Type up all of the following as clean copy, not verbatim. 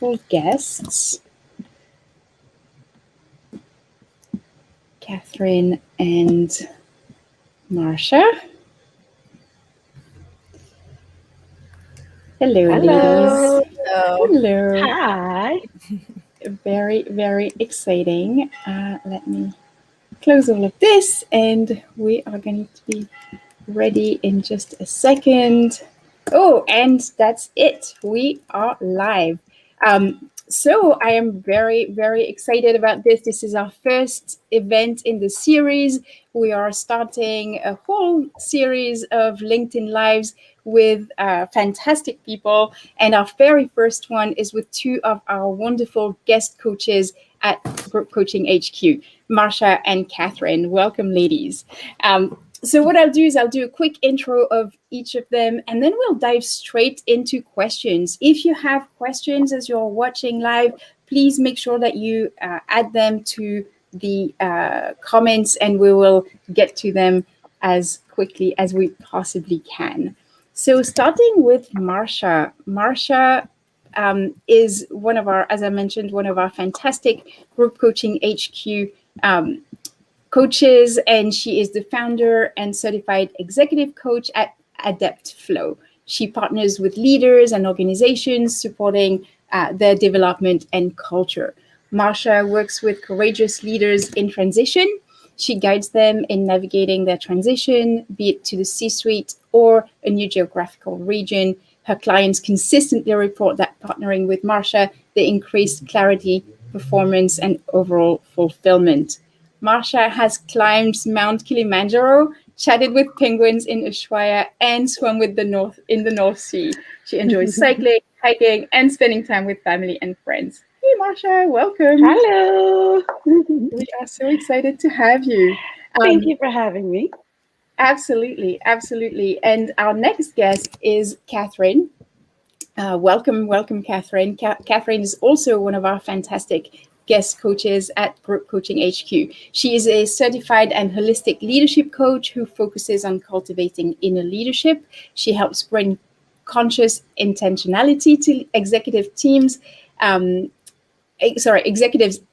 wonderful guests, Catherine and Marsha. Hello, ladies. Hello. Hi. Very, very exciting. Let me close all of this, and we are going to be ready in just a second. Oh, and that's it. We are live. So I am very, very excited about this. This is our first event in the series. We are starting a whole series of LinkedIn Lives with fantastic people. And our very first one is with two of our wonderful guest coaches at Group Coaching HQ, Marsha and Catherine. Welcome, ladies. So what I'll do is I'll do a quick intro of each of them, and then we'll dive straight into questions. If you have questions as you're watching live, please make sure that you add them to the comments, and we will get to them as quickly as we possibly can. So starting with Marsha. Marsha is one of our, as I mentioned, one of our fantastic Group Coaching HQ coaches, and she is the founder and certified executive coach at Adept Flow. She partners with leaders and organizations supporting their development and culture. Marsha works with courageous leaders in transition. She guides them in navigating their transition, be it to the C-suite or a new geographical region. Her clients consistently report that partnering with Marsha, they increase clarity, performance, and overall fulfillment. Marsha has climbed Mount Kilimanjaro, chatted with penguins in Ushuaia, and swum in the North Sea. She enjoys cycling, hiking, and spending time with family and friends. Hey, Marsha, welcome. Hello. We are so excited to have you. Thank you for having me. Absolutely, absolutely. And our next guest is Catherine. Welcome, Catherine. Catherine is also one of our fantastic guest coaches at Group Coaching HQ. She is a certified and holistic leadership coach who focuses on cultivating inner leadership. She helps bring conscious intentionality to executives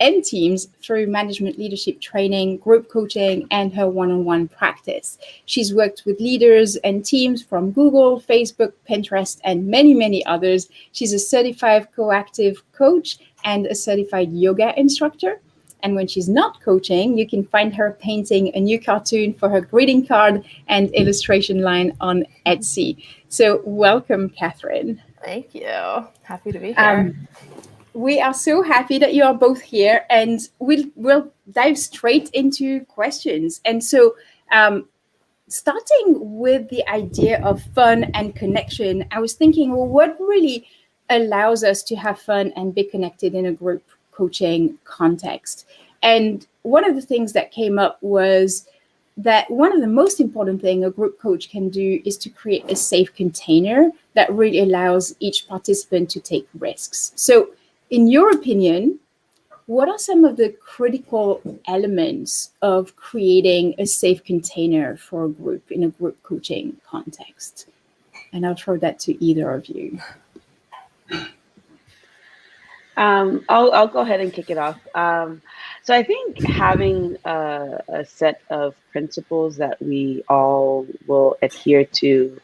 and teams through management leadership training, group coaching, and her one-on-one practice. She's worked with leaders and teams from Google, Facebook, Pinterest, and many, many others. She's a certified coactive coach and a certified yoga instructor. And when she's not coaching, you can find her painting a new cartoon for her greeting card and illustration line on Etsy. So welcome, Catherine. Thank you. Happy to be here. We are so happy that you are both here, and we'll dive straight into questions. And so starting with the idea of fun and connection, I was thinking, well, what really allows us to have fun and be connected in a group coaching context? And one of the things that came up was that one of the most important things a group coach can do is to create a safe container that really allows each participant to take risks. So in your opinion, what are some of the critical elements of creating a safe container for a group in a group coaching context? And I'll throw that to either of you. I'll go ahead and kick it off. So I think having a set of principles that we all will adhere to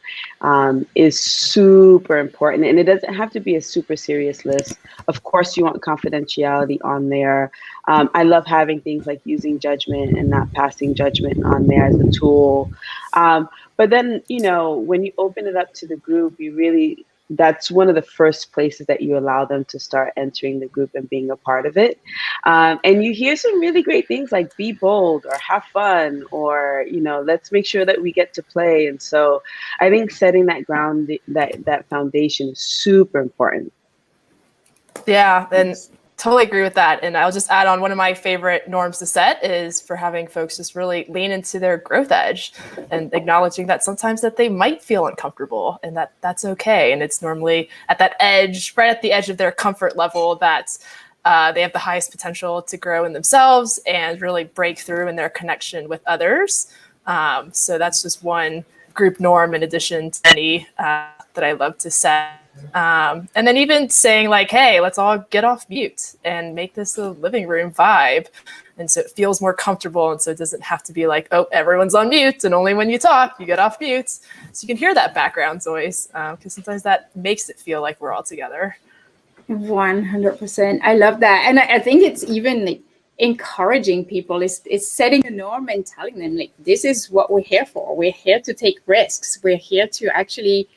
is super important. And it doesn't have to be a super serious list. Of course, you want confidentiality on there. I love having things like using judgment and not passing judgment on there as a tool. But then, when you open it up to the group, that's one of the first places that you allow them to start entering the group and being a part of it. And you hear some really great things like be bold or have fun or, let's make sure that we get to play. And so I think setting that that foundation is super important. Yeah, and totally agree with that. And I'll just add on, one of my favorite norms to set is for having folks just really lean into their growth edge and acknowledging that sometimes that they might feel uncomfortable and that's okay. And it's normally at that edge, right at the edge of their comfort level, that they have the highest potential to grow in themselves and really break through in their connection with others. So that's just one group norm in addition to any that I love to set. And then even saying like, hey, let's all get off mute and make this a living room vibe. And so it feels more comfortable. And so it doesn't have to be like, oh, everyone's on mute. And only when you talk, you get off mute. So you can hear that background noise because sometimes that makes it feel like we're all together. 100%. I love that. And I think it's even like encouraging people. It's setting a norm and telling them like, this is what we're here for. We're here to take risks. We're here to actually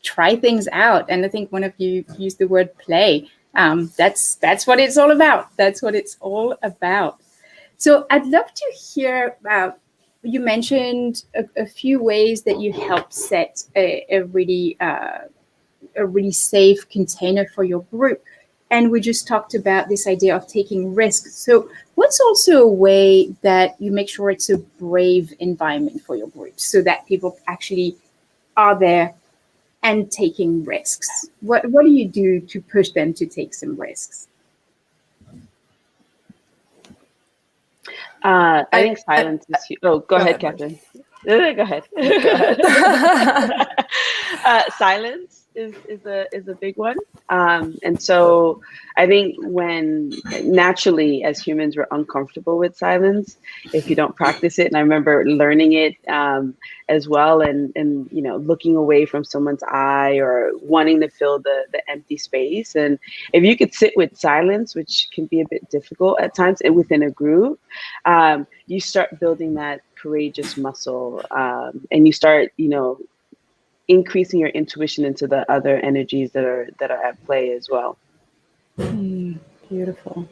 try things out. And I think one of you used the word play. That's what it's all about. That's what it's all about. So I'd love to hear about, you mentioned a few ways that you help set a really safe container for your group. And we just talked about this idea of taking risks. So what's also a way that you make sure it's a brave environment for your group so that people actually are there and taking risks? What do you do to push them to take some risks? I think silence is huge. Oh, go ahead, Catherine. Go ahead. Silence is a big one. And so I think when naturally as humans, we're uncomfortable with silence if you don't practice it. And I remember learning it as well and looking away from someone's eye or wanting to fill the empty space. And if you could sit with silence, which can be a bit difficult at times within a group, you start building that courageous muscle and you start, increasing your intuition into the other energies that are at play as well. Beautiful.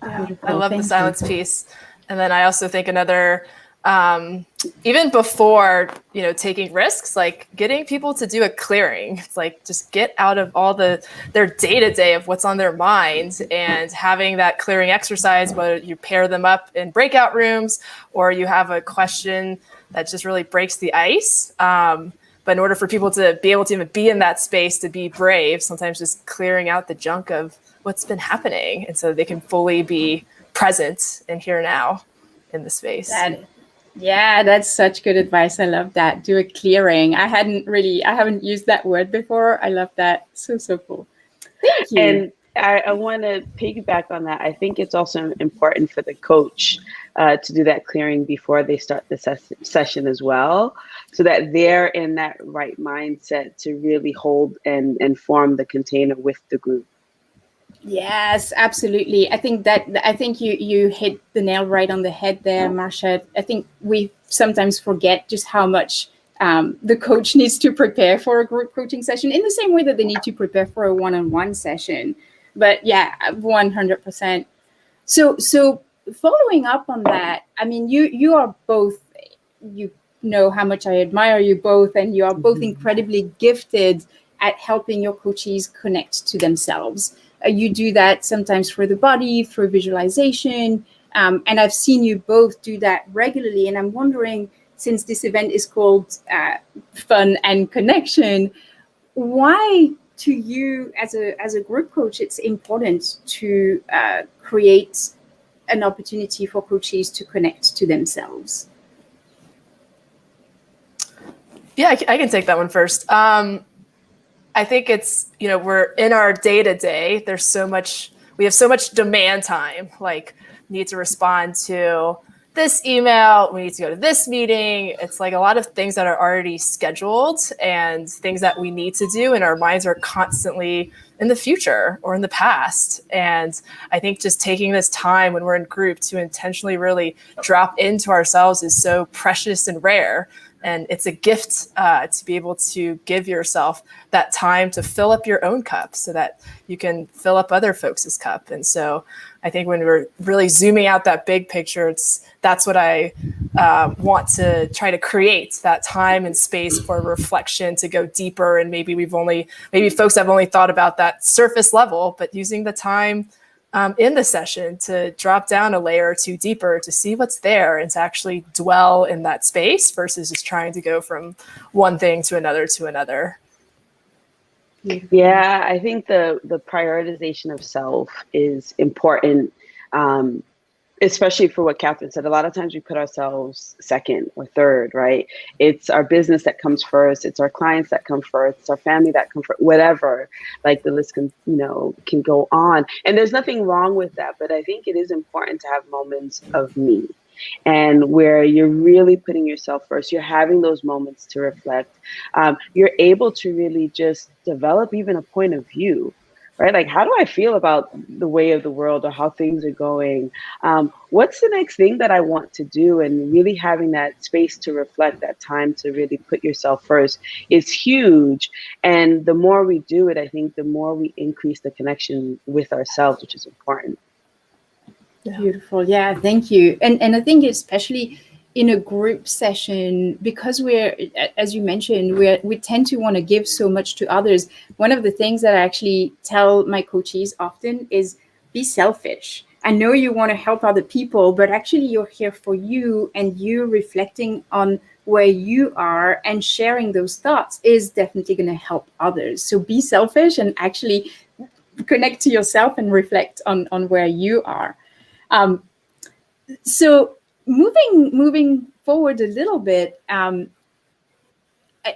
Yeah, I love the silence piece. And then I also think another, even before, taking risks, like getting people to do a clearing. It's like just get out of all their day-to-day of what's on their mind and having that clearing exercise, whether you pair them up in breakout rooms or you have a question that just really breaks the ice. But in order for people to be able to even be in that space, to be brave, sometimes just clearing out the junk of what's been happening. And so they can fully be present and here now in the space. That's such good advice. I love that. Do a clearing. I haven't used that word before. I love that. So cool. Thank you. And I want to piggyback on that. I think it's also important for the coach to do that clearing before they start the session as well, so that they're in that right mindset to really hold and form the container with the group. Yes, absolutely. I think you hit the nail right on the head there, Marsha. I think we sometimes forget just how much the coach needs to prepare for a group coaching session in the same way that they need to prepare for a one-on-one session. But yeah, 100%. So following up on that, I mean, you are both, you know how much I admire you both, and you are both incredibly gifted at helping your coachees connect to themselves. You do that sometimes through the body, through visualization, and I've seen you both do that regularly. And I'm wondering, since this event is called Fun and Connection, why to you as a group coach it's important to create an opportunity for coaches to connect to themselves? Yeah, I can take that one first. I think it's, we're in our day-to-day, we have so much demand time, like need to respond to this email, we need to go to this meeting. It's like a lot of things that are already scheduled and things that we need to do, and our minds are constantly in the future or in the past. And I think just taking this time when we're in group to intentionally really drop into ourselves is so precious and rare. And it's a gift to be able to give yourself that time to fill up your own cup so that you can fill up other folks' cup. And so I think when we're really zooming out that big picture, that's what I want to try to create, that time and space for reflection to go deeper. And maybe folks have only thought about that surface level, but using the time in the session to drop down a layer or two deeper to see what's there and to actually dwell in that space versus just trying to go from one thing to another to another. Yeah, I think the prioritization of self is important especially for what Catherine said, a lot of times we put ourselves second or third, right? It's our business that comes first. It's our clients that come first. It's our family that come first, whatever. Like the list can, can go on. And there's nothing wrong with that. But I think it is important to have moments of me, and where you're really putting yourself first. You're having those moments to reflect. You're able to really just develop even a point of view, right? Like, how do I feel about the way of the world or how things are going? What's the next thing that I want to do? And really having that space to reflect, that time to really put yourself first is huge. And the more we do it, I think the more we increase the connection with ourselves, which is important. Yeah. Beautiful. Yeah, thank you. And I think especially in a group session, because we're, as you mentioned, we tend to want to give so much to others. One of the things that I actually tell my coachees often is be selfish. I know you want to help other people, but actually you're here for you, and you reflecting on where you are and sharing those thoughts is definitely going to help others. So be selfish and actually connect to yourself and reflect on where you are. So moving forward a little bit, I'm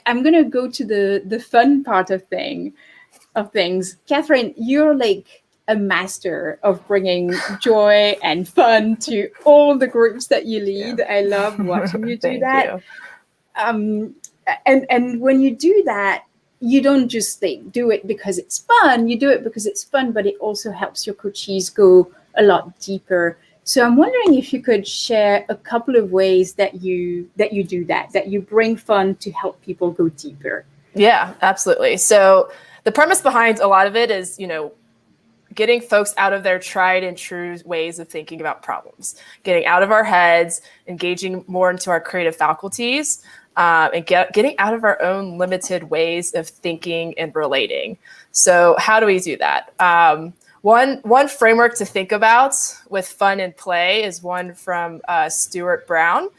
going to go to the fun part of things. Catherine, you're like a master of bringing joy and fun to all the groups that you lead. Yeah. I love watching you do that. You. And when you do that, you don't just do it because it's fun. You do it because it's fun, but it also helps your coachees go a lot deeper. So I'm wondering if you could share a couple of ways that you do that you bring fun to help people go deeper. Yeah, absolutely. So the premise behind a lot of it is, getting folks out of their tried and true ways of thinking about problems, getting out of our heads, engaging more into our creative faculties, and getting out of our own limited ways of thinking and relating. So how do we do that? One framework to think about with fun and play is one from Stuart Brown.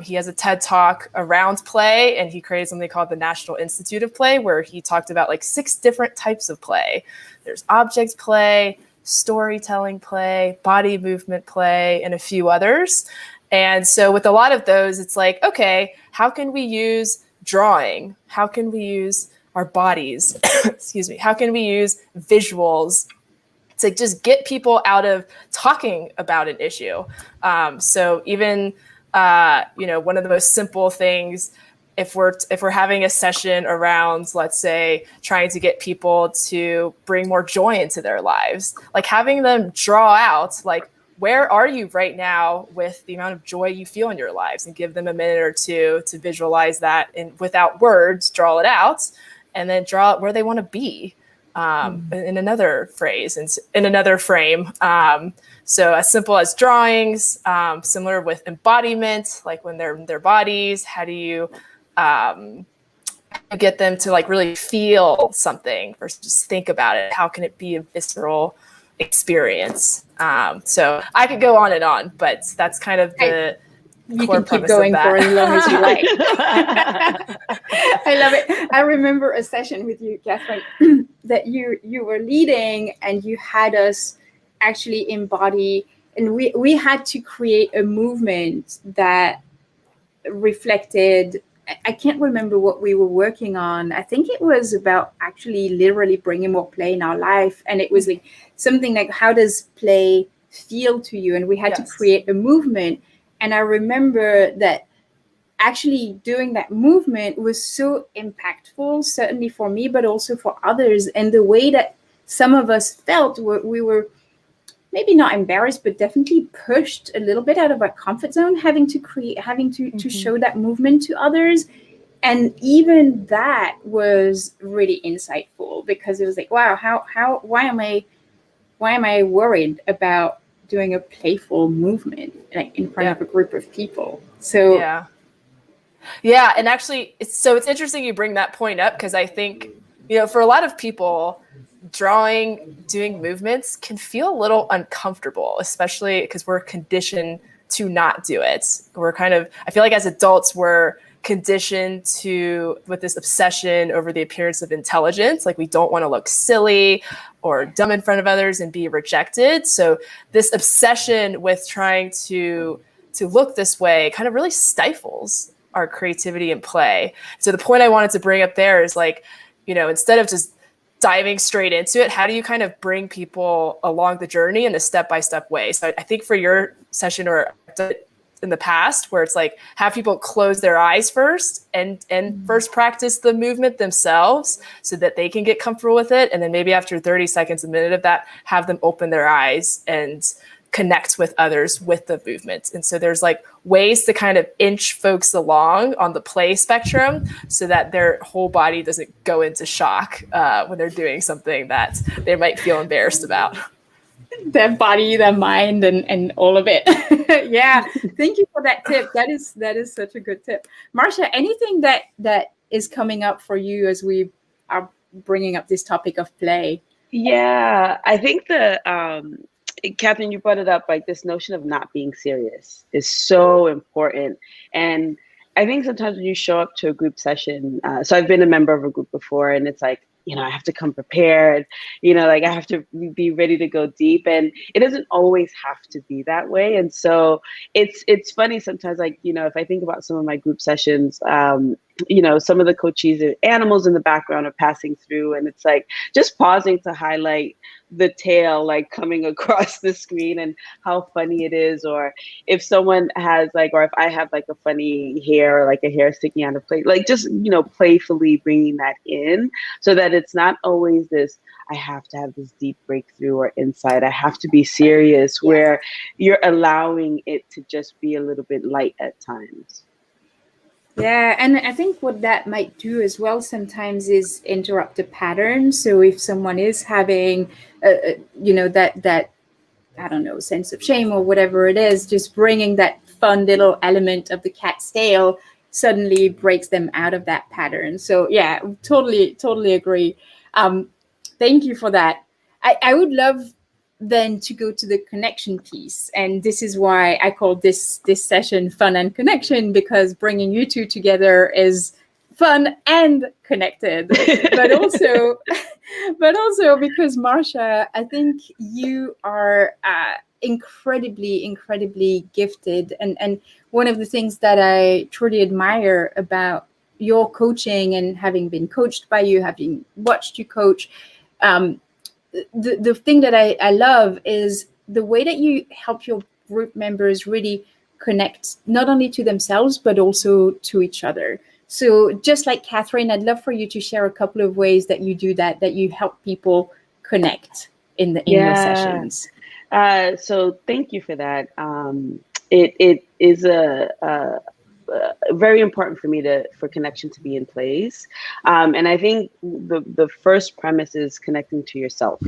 He has a TED Talk around play, and he created something called the National Institute of Play, where he talked about like 6 different types of play. There's object play, storytelling play, body movement play, and a few others. And so with a lot of those, it's like, okay, how can we use drawing? How can we use our bodies? Excuse me. How can we use visuals to just get people out of talking about an issue? So even, one of the most simple things, if we're having a session around, let's say, trying to get people to bring more joy into their lives, like having them draw out, like, where are you right now with the amount of joy you feel in your lives, and give them a minute or two to visualize that, and without words, draw it out, and then draw it where they want to be. In another phrase, and in another frame. So as simple as drawings, similar with embodiment, like when they're in their bodies, how do you get them to like really feel something versus just think about it? How can it be a visceral experience? So I could go on and on, but that's kind of the you can keep going for as long as you like. I love it. I remember a session with you, Catherine, that you were leading, and you had us actually embody, and we had to create a movement that reflected, I can't remember what we were working on. I think it was about actually literally bringing more play in our life. And it was like something like, how does play feel to you? And we had to create a movement. And I remember that actually doing that movement was so impactful, certainly for me, but also for others. And the way that some of us felt, we were maybe not embarrassed, but definitely pushed a little bit out of our comfort zone, having to show that movement to others. And even that was really insightful, because it was like, wow, why am I worried about doing a playful movement like in front of a group of people? So yeah, and actually it's interesting you bring that point up, because I think, for a lot of people, doing movements can feel a little uncomfortable, especially because we're conditioned to not do it. I feel like as adults, we're conditioned with this obsession over the appearance of intelligence. Like we don't want to look silly or dumb in front of others and be rejected. So this obsession with trying to look this way kind of really stifles our creativity and play. So the point I wanted to bring up there is like, instead of just diving straight into it, how do you kind of bring people along the journey in a step-by-step way? So I think for your session, or in the past, where it's like have people close their eyes first and first practice the movement themselves so that they can get comfortable with it. And then maybe after 30 seconds, a minute of that, have them open their eyes and connect with others with the movement. And so there's like ways to kind of inch folks along on the play spectrum so that their whole body doesn't go into shock when they're doing something that they might feel embarrassed about. Their body, their mind, and all of it. Yeah, thank you for that tip. That is such a good tip. Marsha, anything that is coming up for you as we are bringing up this topic of play? Yeah, I think Catherine, you brought it up, like this notion of not being serious is so important. And I think sometimes when you show up to a group session, so I've been a member of a group before, and it's like, I have to come prepared, like I have to be ready to go deep. And it doesn't always have to be that way. And so it's funny sometimes, like, if I think about some of my group sessions, some of the coaches and animals in the background are passing through, and it's like just pausing to highlight the tail like coming across the screen and how funny it is, or if someone has or if I have like a funny hair or like a hair sticking out of place, like just playfully bringing that in so that it's not always this I have to have this deep breakthrough or insight, I have to be serious, where you're allowing it to just be a little bit light at times. Yeah, and I think what that might do as well sometimes is interrupt the pattern. So if someone is having, that I don't know, sense of shame or whatever it is, just bringing that fun little element of the cat's tail suddenly breaks them out of that pattern. So yeah, totally agree. Thank you for that. I would love then to go to the connection piece. And this is why I call this session Fun and Connection, because bringing you two together is fun and connected, but also because Marsha, I think you are incredibly gifted. And one of the things that I truly admire about your coaching, and having been coached by you, having watched you coach, the thing that I love is the way that you help your group members really connect not only to themselves, but also to each other. So just like Catherine, I'd love for you to share a couple of ways that you do that you help people connect in your sessions. So thank you for that. It is very important for me for connection to be in place. And I think the first premise is connecting to yourself.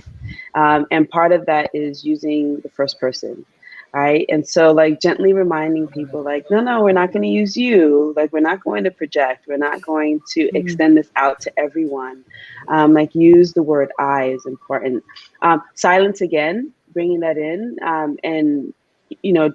And part of that is using the first person. Right. And so like gently reminding people like, no, we're not going to use you. Like, we're not going to project. We're not going to extend this out to everyone. Like, use the word I is important. Silence again, bringing that in. And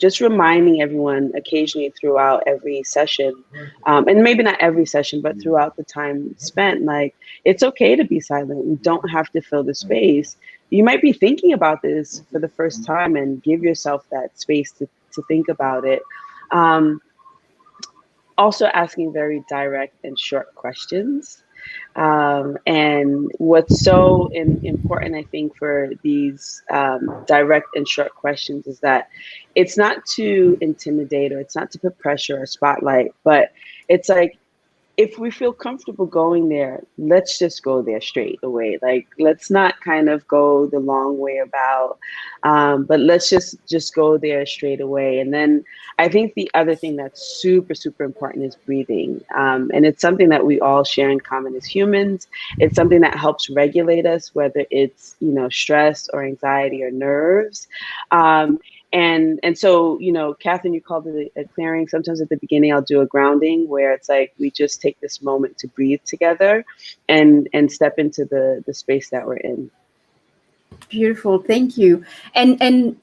just reminding everyone occasionally throughout every session, and maybe not every session, but throughout the time spent, like, it's okay to be silent. You don't have to fill the space. You might be thinking about this for the first time, and give yourself that space to think about it. Also asking very direct and short questions. And what's so important, I think, for these direct and short questions is that it's not to intimidate, or it's not to put pressure or spotlight, but it's like, if we feel comfortable going there, let's just go there straight away. Like, let's not kind of go the long way about, but let's just go there straight away. And then I think the other thing that's super, super important is breathing. And it's something that we all share in common as humans. It's something that helps regulate us, whether it's, stress or anxiety or nerves. And so, Catherine, you called it a clearing. Sometimes at the beginning, I'll do a grounding, where it's like we just take this moment to breathe together and step into the space that we're in. Beautiful. Thank you. And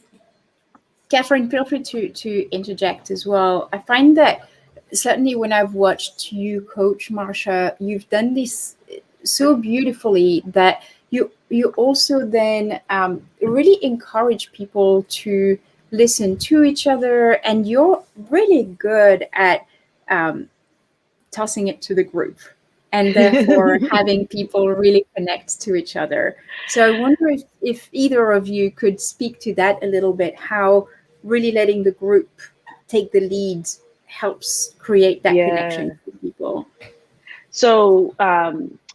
Catherine, feel free to interject as well. I find that certainly when I've watched you coach, Marsha, you've done this so beautifully that you also then really encourage people to listen to each other, and you're really good at tossing it to the group, and therefore having people really connect to each other. So I wonder if either of you could speak to that a little bit, how really letting the group take the lead helps create that connection with people. So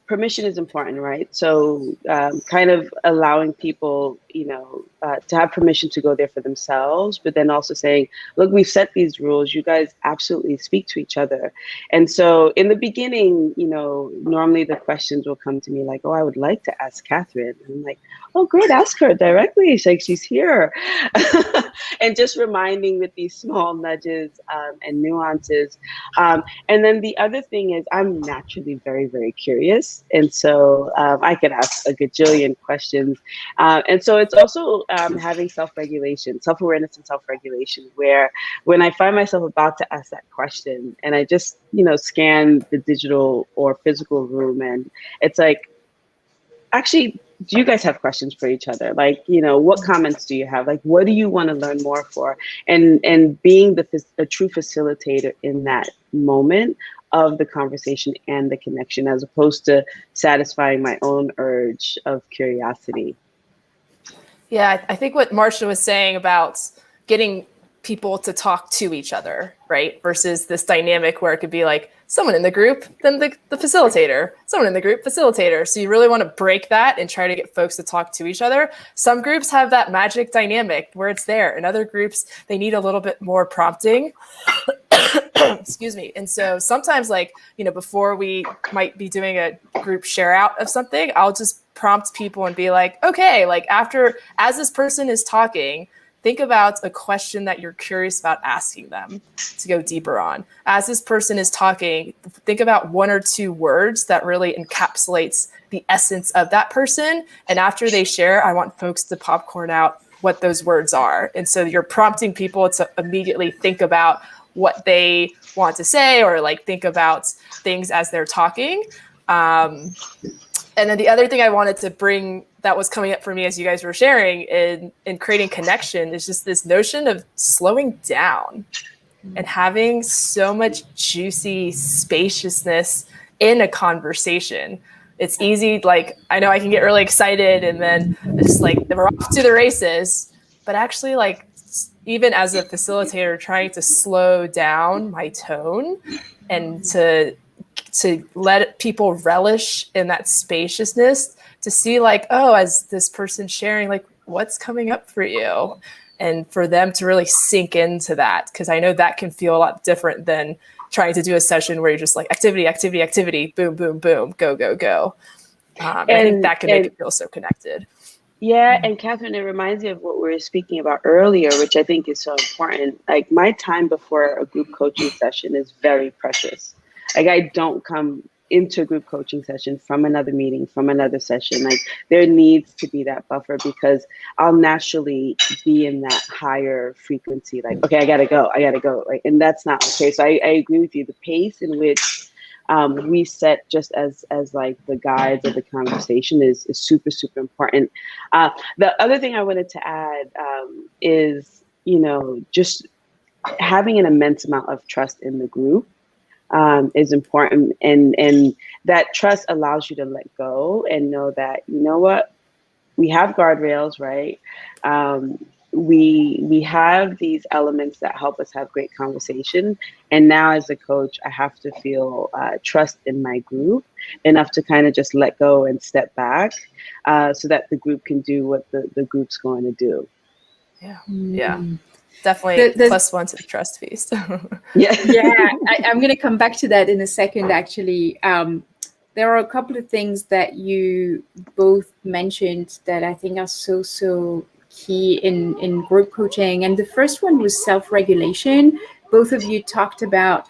permission is important, right? So kind of allowing people, to have permission to go there for themselves, but then also saying, look, we've set these rules. You guys absolutely speak to each other. And so in the beginning, normally the questions will come to me like, oh, I would like to ask Catherine. And I'm like, oh, great, ask her directly. She's here. And just reminding with these small nudges and nuances. And then the other thing is I'm naturally very, very curious. And so I could ask a gajillion questions. And so it's also having self-regulation, self-awareness and self-regulation, where when I find myself about to ask that question and I just, scan the digital or physical room, and it's like, actually, do you guys have questions for each other? Like, what comments do you have? Like, what do you want to learn more for? And being a true facilitator in that moment of the conversation and the connection, as opposed to satisfying my own urge of curiosity. Yeah, I think what Marsha was saying about getting people to talk to each other, right? Versus this dynamic where it could be like someone in the group, then the facilitator, someone in the group, facilitator. So you really want to break that and try to get folks to talk to each other. Some groups have that magic dynamic where it's there. In other groups, they need a little bit more prompting. Excuse me. And so sometimes before we might be doing a group share out of something, I'll just prompt people and be like, okay, as this person is talking, think about a question that you're curious about asking them to go deeper on. As this person is talking, think about one or two words that really encapsulates the essence of that person. And after they share, I want folks to popcorn out what those words are. And so you're prompting people to immediately think about what they want to say, or think about things as they're talking. And then the other thing I wanted to bring that was coming up for me as you guys were sharing in creating connection is just this notion of slowing down and having so much juicy spaciousness in a conversation. It's easy, I know I can get really excited and then it's we're off to the races, but actually even as a facilitator, trying to slow down my tone and to let people relish in that spaciousness, to see as this person sharing, what's coming up for you, and for them to really sink into that. Because I know that can feel a lot different than trying to do a session where you're just activity, boom, boom, boom, go, go, go. I think that can make it feel so connected. Yeah, and Catherine, it reminds me of what we were speaking about earlier, which I think is so important. My time before a group coaching session is very precious. I don't come into a group coaching session from another meeting, from another session. There needs to be that buffer, because I'll naturally be in that higher frequency. Okay, I gotta go. And that's not okay. So I agree with you. The pace in which we set just as the guides of the conversation is super, super important. The other thing I wanted to add is, just having an immense amount of trust in the group is important. And that trust allows you to let go and know that, what, we have guardrails, right? We have these elements that help us have great conversation. And now as a coach, I have to feel trust in my group enough to kind of just let go and step back so that the group can do what the group's going to do. Yeah. Definitely plus one to the trust piece. Yeah, I'm going to come back to that in a second, actually. There are a couple of things that you both mentioned that I think are so key in group coaching. And the first one was self-regulation. Both of you talked about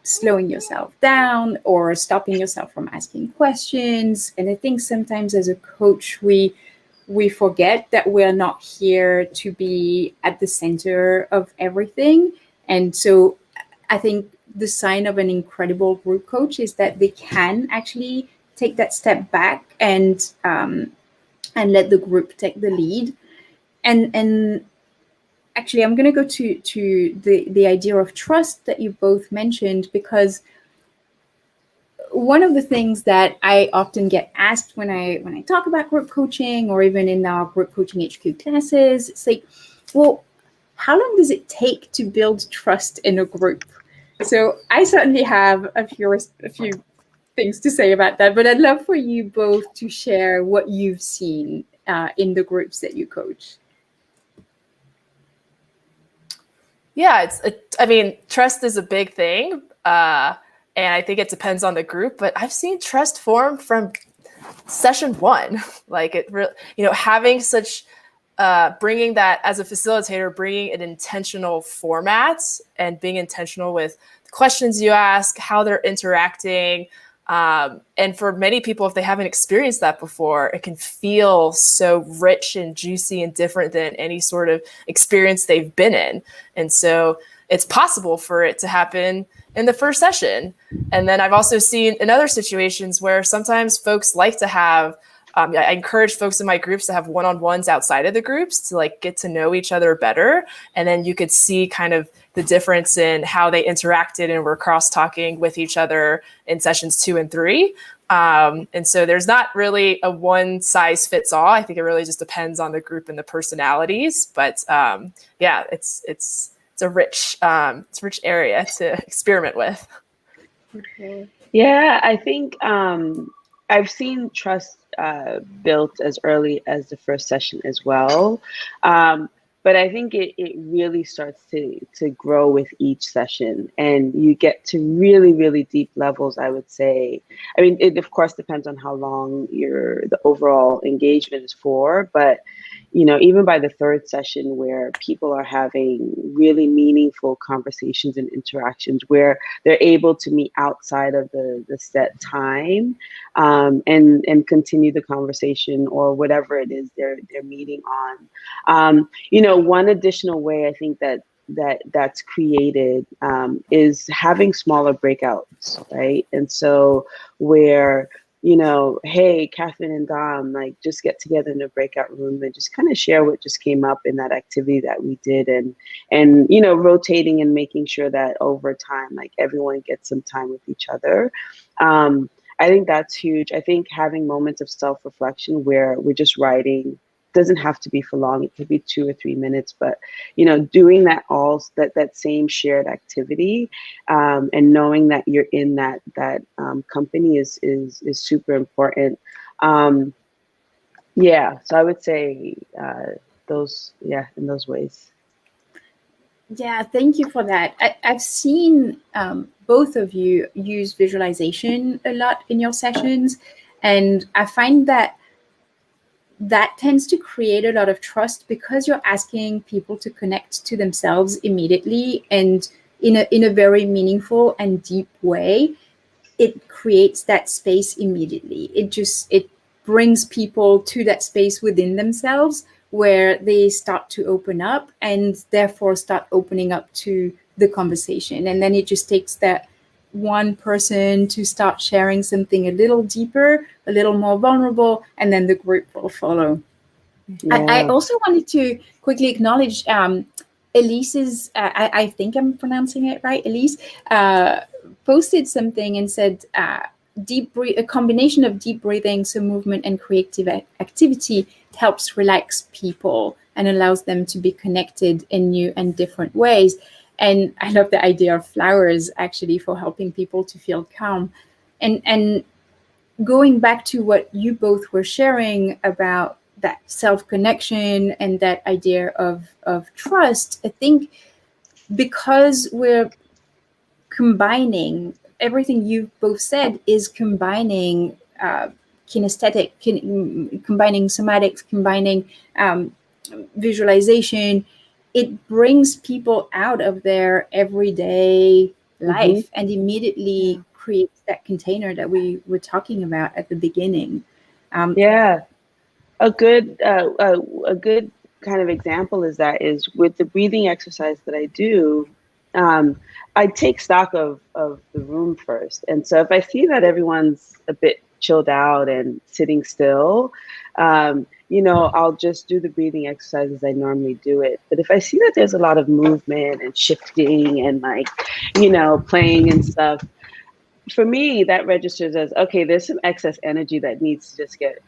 slowing yourself down or stopping yourself from asking questions. And I think sometimes as a coach, we forget that we're not here to be at the center of everything. And so I think the sign of an incredible group coach is that they can actually take that step back and let the group take the lead. And actually, I'm going to go to the idea of trust that you both mentioned, because one of the things that I often get asked when I talk about group coaching, or even in our group coaching HQ classes, it's like, well, how long does it take to build trust in a group? So I certainly have a few things to say about that, but I'd love for you both to share what you've seen in the groups that you coach. Yeah, I mean, trust is a big thing. And I think it depends on the group, but I've seen trust form from session one. Like having such, bringing that as a facilitator, bringing an intentional format and being intentional with the questions you ask, how they're interacting. And for many people, if they haven't experienced that before, it can feel so rich and juicy and different than any sort of experience they've been in. And so it's possible for it to happen in the first session. And then I've also seen in other situations where sometimes folks like to have, I encourage folks in my groups to have one-on-ones outside of the groups to like get to know each other better. And then you could see kind of the difference in how they interacted and were cross-talking with each other in sessions 2 and 3. And so there's not really a one size fits all. I think it really just depends on the group and the personalities. But yeah, it's a rich area to experiment with. Okay. Yeah, I think I've seen trust built as early as the first session as well. But I think it really starts to grow with each session, and you get to really, really deep levels, I would say. I mean, it of course depends on how long the overall engagement is for, but even by the third session, where people are having really meaningful conversations and interactions, where they're able to meet outside of the set time, and continue the conversation or whatever it is they're meeting on. One additional way I think that's created is having smaller breakouts, right? And so where hey, Catherine and Dom, like just get together in a breakout room and just kind of share what just came up in that activity that we did, and rotating and making sure that over time, like everyone gets some time with each other. I think that's huge. I think having moments of self-reflection where we're just writing, doesn't have to be for long. It could be 2 or 3 minutes, but doing that same shared activity, and knowing that you're in that company is super important. Yeah, so I would say in those ways. Yeah, thank you for that. I've seen both of you use visualization a lot in your sessions, and I find that tends to create a lot of trust, because you're asking people to connect to themselves immediately and in a very meaningful and deep way. It creates that space immediately. It brings people to that space within themselves where they start to open up and therefore start opening up to the conversation. And then it just takes that one person to start sharing something a little deeper, a little more vulnerable, and then the group will follow. Yeah. I also wanted to quickly acknowledge Elise's, I think I'm pronouncing it right, Elise, posted something and said a combination of deep breathing, so movement and creative activity helps relax people and allows them to be connected in new and different ways. And I love the idea of flowers, actually, for helping people to feel calm. And going back to what you both were sharing about that self-connection and that idea of trust, I think because we're combining everything you both said, is combining kinesthetic, combining somatics, combining visualization. It brings people out of their everyday life and immediately creates that container that we were talking about at the beginning. Yeah, a good kind of example is with the breathing exercise that I do. I take stock of the room first. And so if I see that everyone's a bit chilled out and sitting still, I'll just do the breathing exercises I normally do it. But if I see that there's a lot of movement and shifting and playing and stuff, for me, that registers as, okay, there's some excess energy that needs to just get,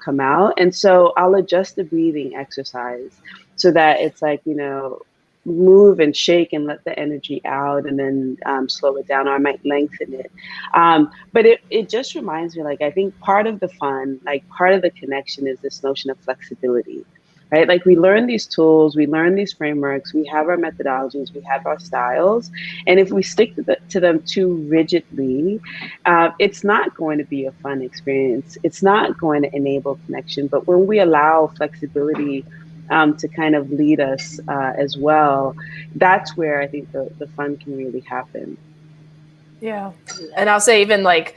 come out. And so I'll adjust the breathing exercise so that it's like, move and shake and let the energy out, and then slow it down, or I might lengthen it. But it just reminds me, like, I think part of the fun, like part of the connection is this notion of flexibility, right? Like, we learn these tools, we learn these frameworks, we have our methodologies, we have our styles. And if we stick to them too rigidly, it's not going to be a fun experience. It's not going to enable connection. But when we allow flexibility to kind of lead us as well, that's where I think the fun can really happen. Yeah. And I'll say even like,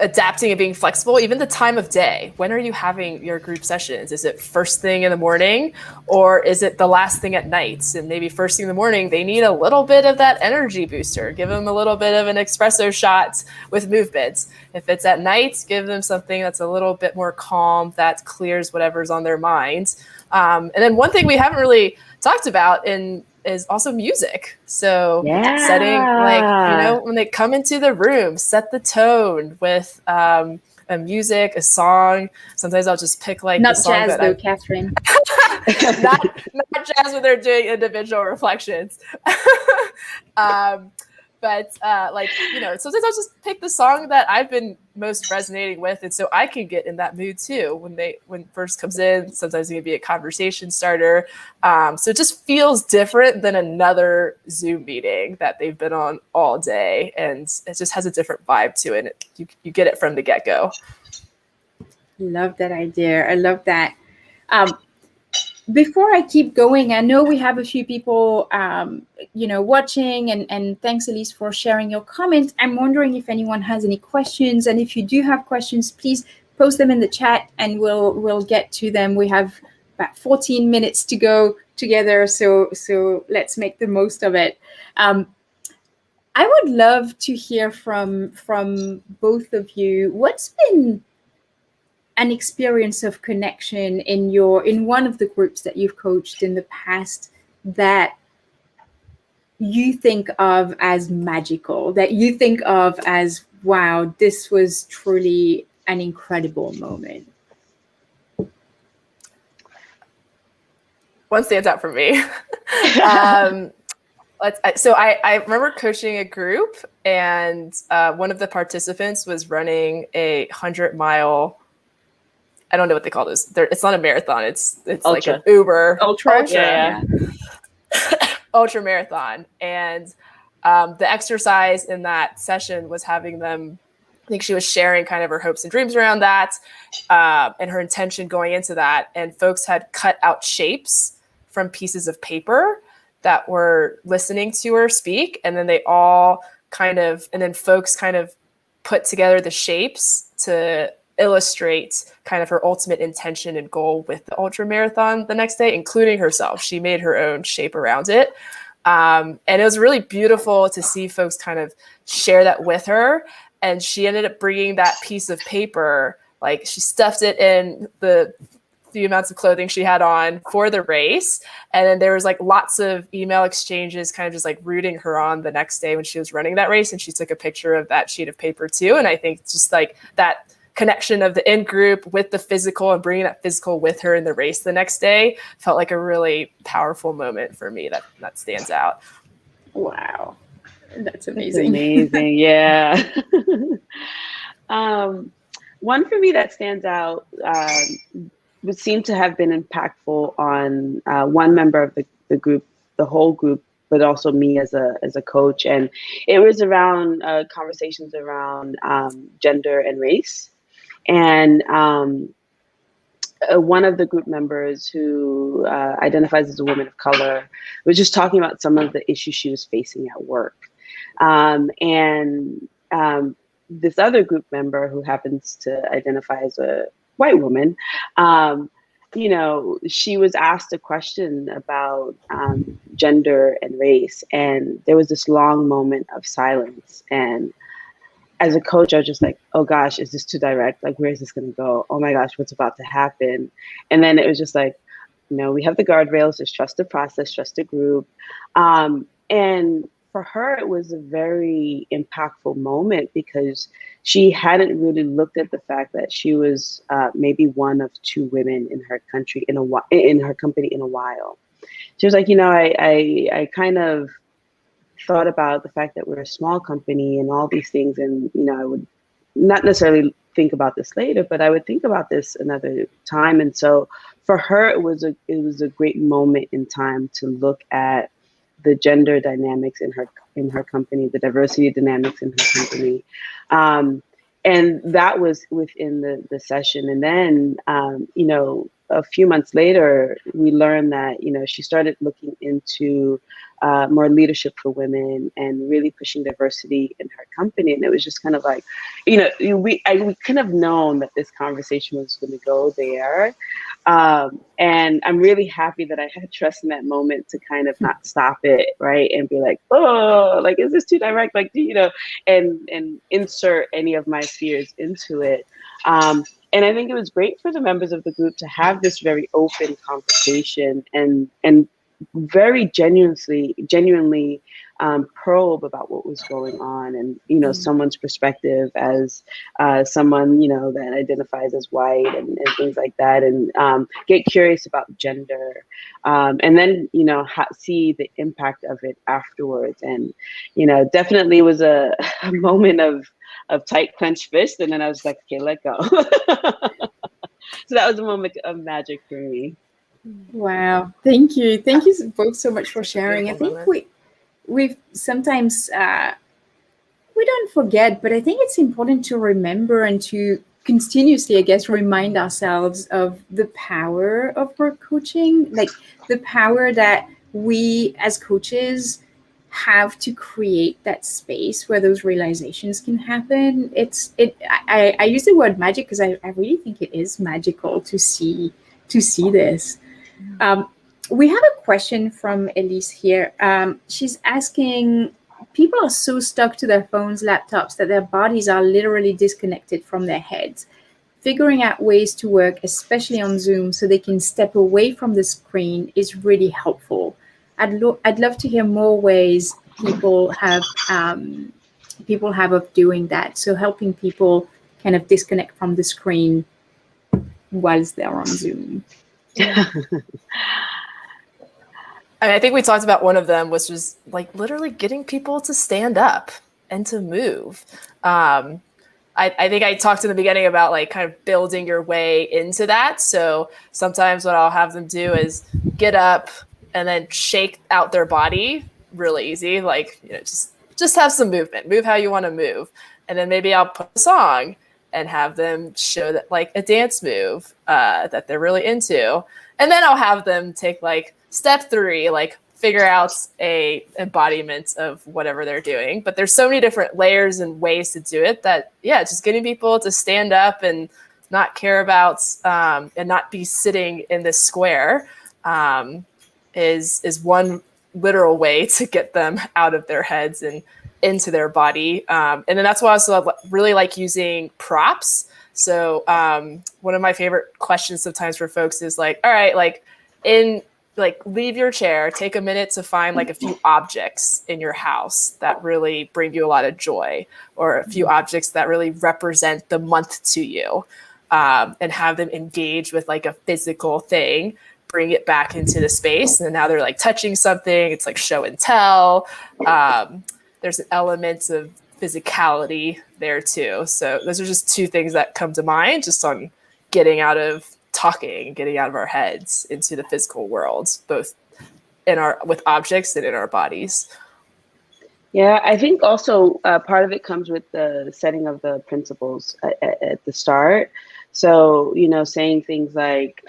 adapting and being flexible, even the time of day. When are you having your group sessions? Is it first thing in the morning, or is it the last thing at night? And maybe first thing in the morning, they need a little bit of that energy booster. Give them a little bit of an espresso shot with movements. If it's at night, give them something that's a little bit more calm, that clears whatever's on their minds. And then one thing we haven't really talked about is also music. So setting, like, when they come into the room, set the tone with a music, a song. Sometimes I'll just pick like not the song jazz though, Catherine. not jazz when they're doing individual reflections. But sometimes I'll just pick the song that I've been most resonating with, and so I can get in that mood too when first comes in. Sometimes it can be a conversation starter, so it just feels different than another Zoom meeting that they've been on all day, and it just has a different vibe to it. You get it from the get-go. Love that idea. I love that. Before I keep going, I know we have a few people, watching, and thanks, Elise, for sharing your comments. I'm wondering if anyone has any questions, and if you do have questions, please post them in the chat, and we'll get to them. We have about 14 minutes to go together, so let's make the most of it. I would love to hear from both of you. What's been an experience of connection in one of the groups that you've coached in the past that you think of as magical, that you think of as, wow, this was truly an incredible moment? One stands out for me. So I remember coaching a group, and one of the participants was running a 100-mile, I don't know what they call those. It's not a marathon. It's ultra. Like an Uber. Ultra. Yeah. Ultra marathon. And the exercise in that session was having them, I think she was sharing kind of her hopes and dreams around that, and her intention going into that. And folks had cut out shapes from pieces of paper that were listening to her speak. And then folks kind of put together the shapes to illustrate kind of her ultimate intention and goal with the ultra marathon the next day, including herself. She made her own shape around it. And it was really beautiful to see folks kind of share that with her. And she ended up bringing that piece of paper, like she stuffed it in the few amounts of clothing she had on for the race. And then there was like lots of email exchanges kind of just like rooting her on the next day when she was running that race. And she took a picture of that sheet of paper too. And I think just like that connection of the in-group with the physical and bringing that physical with her in the race the next day felt like a really powerful moment for me that stands out. Wow. That's amazing. That's amazing. Yeah. One for me that stands out would seem to have been impactful on one member of the group, the whole group, but also me as a coach. And it was around conversations around gender and race. And one of the group members who identifies as a woman of color was just talking about some of the issues she was facing at work. And this other group member who happens to identify as a white woman you know, she was asked a question about gender and race, and there was this long moment of silence. And as a coach, I was just like, oh gosh, is this too direct? Like, where is this going to go? Oh my gosh, what's about to happen? And then it was just like, you know, we have the guardrails, just trust the process, trust the group. And for her, it was a very impactful moment because she hadn't really looked at the fact that she was maybe one of two women in her country in her company in a while. She was like, you know, I kind of thought about the fact that we're a small company and all these things, and you know, I would not necessarily think about this later, but I would think about this another time. And so for her, it was a great moment in time to look at the gender dynamics in her company, the diversity dynamics in her company. And that was within the session. And then, you know, a few months later, we learned that, you know, she started looking into more leadership for women and really pushing diversity in her company. And it was just kind of like, you know, we couldn't have known that this conversation was going to go there. And I'm really happy that I had trust in that moment to kind of not stop it, right? And be like, oh, like, is this too direct? Like, you know, and insert any of my fears into it. And I think it was great for the members of the group to have this very open conversation and very genuinely probe about what was going on, and you know, someone's perspective as someone, you know, that identifies as white and things like that, and get curious about gender, and then, you know, see the impact of it afterwards. And you know, definitely was a moment of tight clenched fist, and then I was like, okay, let go. So that was a moment of magic for me. Wow, thank you both so much for sharing. I think we've sometimes we don't forget, but I think it's important to remember and to continuously, I guess, remind ourselves of the power of group coaching, like the power that we as coaches have to create that space where those realizations can happen. I use the word magic because I really think it is magical to see this. We have a question from Elise here. She's asking, people are so stuck to their phones, laptops, that their bodies are literally disconnected from their heads. Figuring out ways to work, especially on Zoom, so they can step away from the screen is really helpful. I'd love to hear more ways people have of doing that. So helping people kind of disconnect from the screen whilst they're on Zoom. I think we talked about one of them, which was like literally getting people to stand up and to move. I think I talked in the beginning about like kind of building your way into that. So sometimes what I'll have them do is get up and then shake out their body really easy. Like, you know, just have some movement, move how you want to move. And then maybe I'll put a song and have them show that like a dance move that they're really into. And then I'll have them take like step 3, like figure out a embodiment of whatever they're doing. But there's so many different layers and ways to do it that, yeah, just getting people to stand up and not care about and not be sitting in this square is one literal way to get them out of their heads and into their body. And then that's why I also really like using props. So one of my favorite questions sometimes for folks is like, all right, like leave your chair, take a minute to find like a few objects in your house that really bring you a lot of joy, or a few objects that really represent the month to you, and have them engage with like a physical thing, bring it back into the space. And now they're like touching something. It's like show and tell. There's an element of physicality there too. So those are just 2 things that come to mind just on getting out of talking, getting out of our heads into the physical world, both with objects and in our bodies. Yeah, I think also part of it comes with the setting of the principles at the start. So, you know, saying things like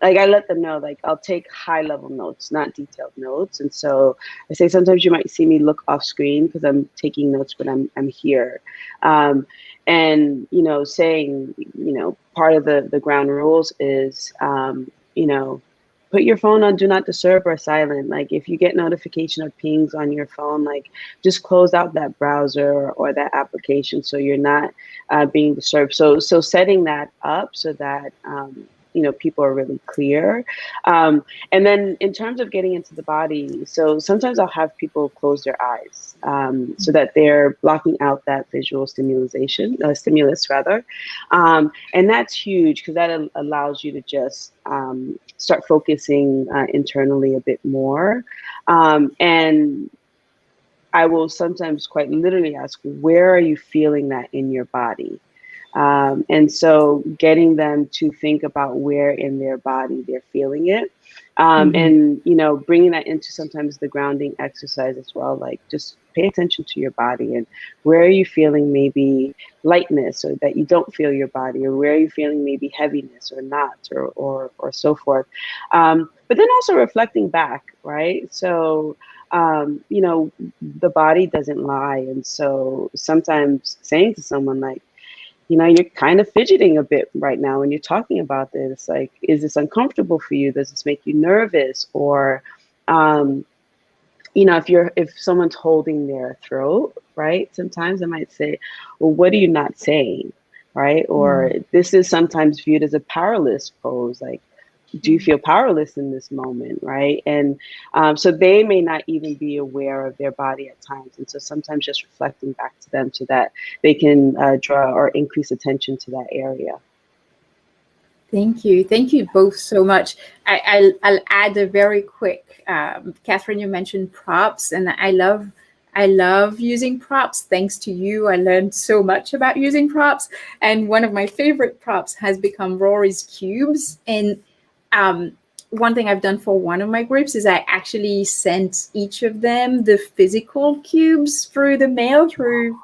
I let them know, like, I'll take high level notes, not detailed notes. And so I say, sometimes you might see me look off screen because I'm taking notes, but I'm here. And, saying, part of the ground rules is, put your phone on do not disturb or silent. Like if you get notification of pings on your phone, like just close out that browser or that application so you're not being disturbed. So setting that up so that, people are really clear. And then in terms of getting into the body, so sometimes I'll have people close their eyes so that they're blocking out that visual stimulus rather. And that's huge because that allows you to just start focusing internally a bit more. And I will sometimes quite literally ask, where are you feeling that in your body? And so getting them to think about where in their body they're feeling it. And, bringing that into sometimes the grounding exercise as well, like just pay attention to your body and where are you feeling maybe lightness or that you don't feel your body, or where are you feeling maybe heaviness or not, or so forth. But then also reflecting back, right? So, the body doesn't lie. And so sometimes saying to someone like, you're kind of fidgeting a bit right now when you're talking about this. Like, is this uncomfortable for you? Does this make you nervous? Or, if someone's holding their throat, right? Sometimes I might say, well, what are you not saying? Right? Or this is sometimes viewed as a powerless pose. Like, do you feel powerless in this moment, right? And so they may not even be aware of their body at times. And so sometimes just reflecting back to them so that they can draw or increase attention to that area. Thank you. Thank you both so much. I'll add a very quick, Catherine, you mentioned props, and I love using props. Thanks to you, I learned so much about using props. And one of my favorite props has become Rory's cubes. And one thing I've done for one of my groups is I actually sent each of them the physical cubes through the mail, through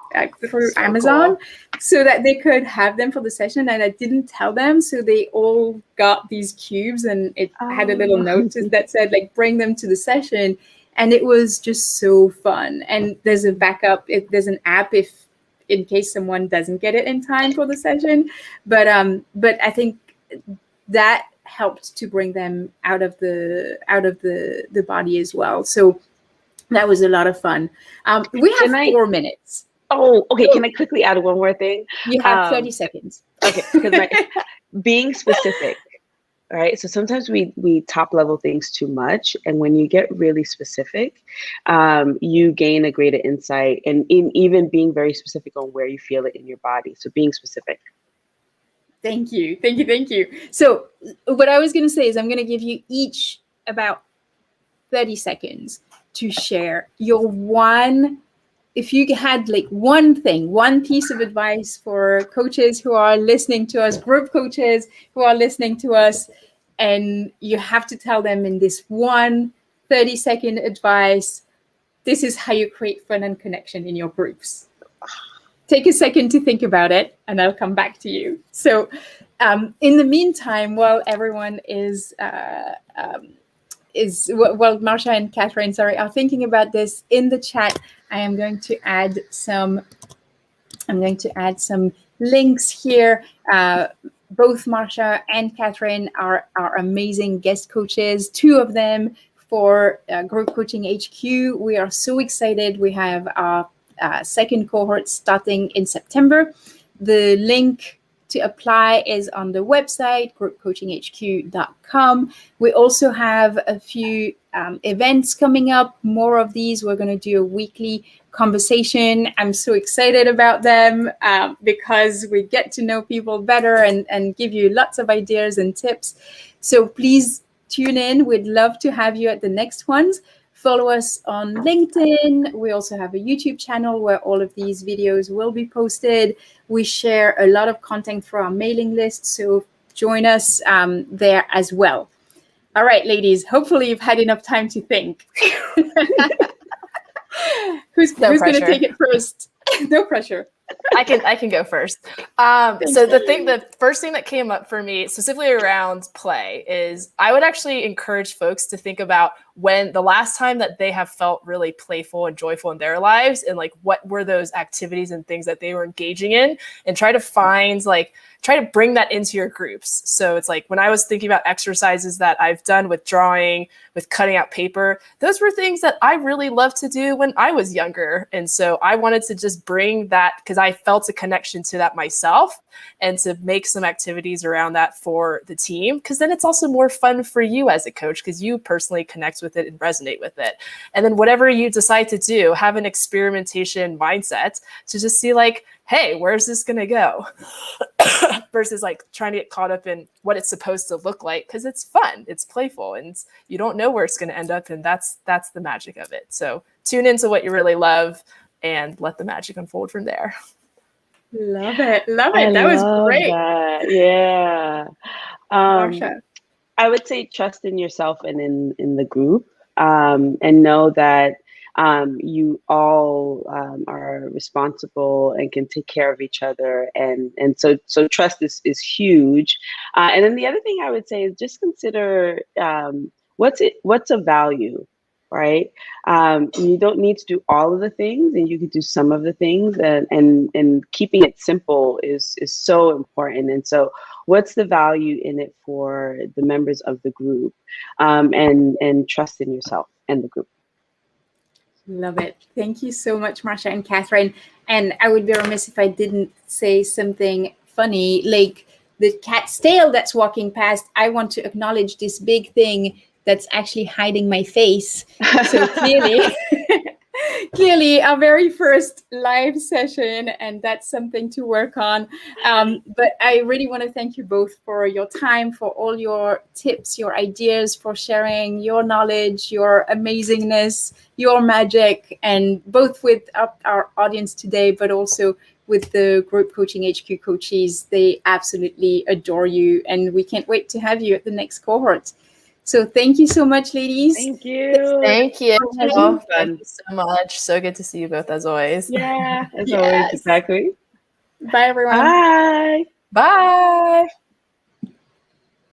Amazon, so that they could have them for the session. And I didn't tell them, so they all got these cubes, and it had a little note that said, like, bring them to the session. And it was just so fun. And there's a backup. There's an app in case someone doesn't get it in time for the session. But I think that helped to bring them out of the body as well. So that was a lot of fun. We have 4 minutes. Oh, okay. Can I quickly add one more thing? You have 30 seconds. Okay, because being specific, right? So sometimes we top level things too much, and when you get really specific, you gain a greater insight, and in even being very specific on where you feel it in your body. So being specific. Thank you. So what I was going to say is I'm going to give you each about 30 seconds to share your one, if you had like one piece of advice for coaches who are listening to us, group coaches who are listening to us, and you have to tell them in this one 30-second advice, this is how you create fun and connection in your groups. Take a second to think about it, and I'll come back to you. So in the meantime, while everyone is Marsha and Catherine, are thinking about this in the chat, I am going to add some links here. Both Marsha and Catherine are amazing guest coaches, 2 of them for Group Coaching HQ. We are so excited. We have our second cohort starting in September. The link to apply is on the website, groupcoachinghq.com. We also have a few events coming up, more of these. We're going to do a weekly conversation. I'm so excited about them because we get to know people better and give you lots of ideas and tips. So please tune in. We'd love to have you at the next ones. Follow us on LinkedIn. We also have a YouTube channel where all of these videos will be posted. We share a lot of content for our mailing list, so join us there as well. All right, ladies, hopefully you've had enough time to think. Who's going to take it first? No pressure. I can go first. So the first thing that came up for me specifically around play is I would actually encourage folks to think about when the last time that they have felt really playful and joyful in their lives, and like what were those activities and things that they were engaging in, and try to bring that into your groups. So it's like when I was thinking about exercises that I've done with drawing, with cutting out paper, those were things that I really loved to do when I was younger. And so I wanted to just bring that, because I felt a connection to that myself, and to make some activities around that for the team, because then it's also more fun for you as a coach, because you personally connect with it and resonate with it. And then whatever you decide to do, have an experimentation mindset to just see like, hey, where's this going to go? Versus like trying to get caught up in what it's supposed to look like, because it's fun, it's playful, and you don't know where it's going to end up. And that's the magic of it. So tune into what you really love and let the magic unfold from there. Love it. Love it. That was great. That. Yeah. Marsha. I would say trust in yourself and in the group, and know that you all are responsible and can take care of each other, and so trust is huge. And then the other thing I would say is just consider what's of value, right? You don't need to do all of the things, and you can do some of the things, and keeping it simple is so important. And so what's the value in it for the members of the group, and trust in yourself and the group. Love it. Thank you so much, Marsha and Catherine. And I would be remiss if I didn't say something funny, like the cat's tail that's walking past. I want to acknowledge this big thing that's actually hiding my face. So clearly our very first live session, and that's something to work on. But I really want to thank you both for your time, for all your tips, your ideas, for sharing your knowledge, your amazingness, your magic, and both with our audience today, but also with the Group Coaching HQ coaches. They absolutely adore you, and we can't wait to have you at the next cohort. So thank you so much, ladies. Thank you. Thank you. Thank you so much. So good to see you both as always. Yeah, as always, exactly. Bye, everyone. Bye. Bye.